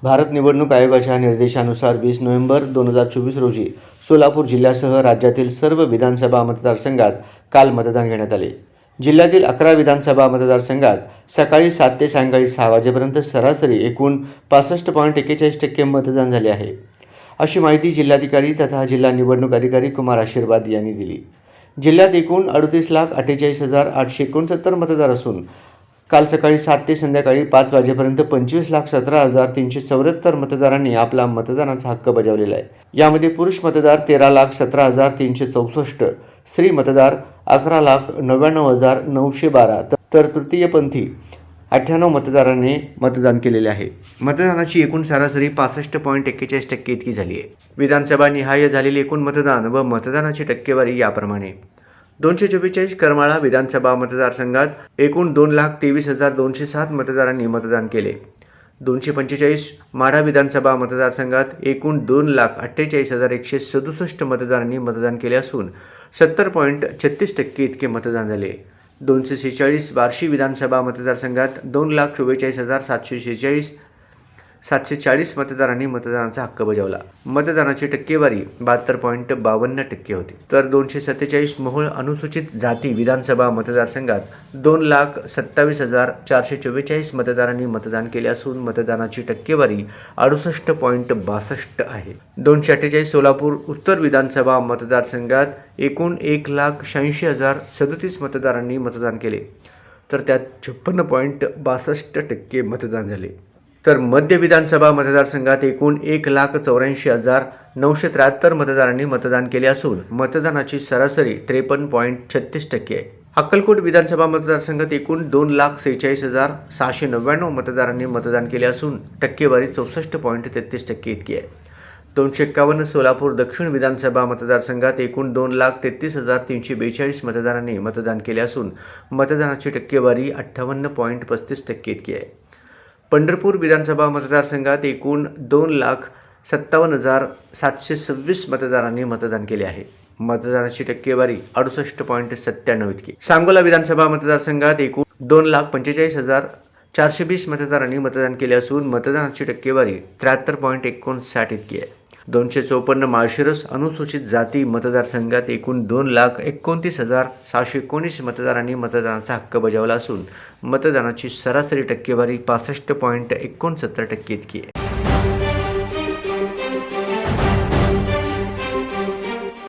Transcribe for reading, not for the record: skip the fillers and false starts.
भारत निवडणूक आयोगाच्या निर्देशानुसार 20 नोव्हेंबर 2024 रोजी सोलापूर जिल्ह्यासह राज्यातील सर्व विधानसभा मतदारसंघात काल मतदान घेण्यात आले। जिल्ह्यातील 11 विधानसभा मतदारसंघात सकाळी 7 ते सायंकाळी 6 वाजेपर्यंत सरासरी एकूण 65.41% मतदान झाले आहे, अशी माहिती जिल्हाधिकारी तथा जिल्हा निवडणूक अधिकारी कुमार आशीर्वाद यांनी दिली। जिल्ह्यात एकूण 38,48,869 मतदार असून काल सकाळी 7 ते संध्याकाळी 5 वाजेपर्यंत 25,17,374 मतदारांनी आपला मतदानाचा हक्क बजावलेला आहे। यामध्ये पुरुष मतदार 13,17,364, स्त्री मतदार 11,99,912 तर तृतीयपंथी 98 मतदारांनी मतदान केलेले आहे। मतदानाची एकूण सरासरी 65.41% इतकी झाली आहे। विधानसभा निहाय झालेले एकूण मतदान व मतदानाची टक्केवारी याप्रमाणे: 244 करमाळा विधानसभा मतदारसंघात एकूण 2,23,207 मतदारांनी मतदान केले। 245 माढा विधानसभा मतदारसंघात एकूण 2,48,167 मतदारांनी मतदान केले असून 70.36% इतके मतदान झाले। 246 बार्शी विधानसभा मतदारसंघात 2,44,740 मतदारांनी मतदानाचा हक्क बजावला। मतदानाची टक्केवारी 72.52% होती। तर 247 मोहोळ अनुसूचित जाती विधानसभा मतदारसंघात 2,27,444 मतदारांनी मतदान केले असून मतदानाची टक्केवारी 68.62% आहे। 248 सोलापूर उत्तर विधानसभा मतदारसंघात एकूण 1,86,037 मतदारांनी मतदान केले, तर त्यात 56.62% मतदान झाले। तर मध्य विधानसभा मतदारसंघात एकूण 1,84,973 मतदारांनी मतदान केले असून मतदानाची सरासरी 53.36% आहे। अक्कलकोट विधानसभा मतदारसंघात एकूण 2,46,699 मतदारांनी मतदान केले असून टक्केवारी 64.33% इतकी आहे। 251 सोलापूर दक्षिण विधानसभा मतदारसंघात एकूण 2,33,342 मतदारांनी मतदान केले असून मतदानाची टक्केवारी 58.35% इतकी आहे। पंढरपूर विधानसभा मतदारसंघात एकूण 2,57,726 मतदारांनी मतदान केले आहे। मतदानाची टक्केवारी 68.97% इतकी। सांगोला विधानसभा मतदारसंघात एकूण 2,45,420 मतदारांनी मतदान केले असून मतदानाची टक्केवारी 73.59% इतकी आहे। 254 माळशिरस अनुसूचित जाती मतदारसंघात एकूण 2,29,719 मतदारांनी मतदानाचा हक्क बजावला असून मतदानाची सरासरी टक्केवारी 65.69% इतकी आहे।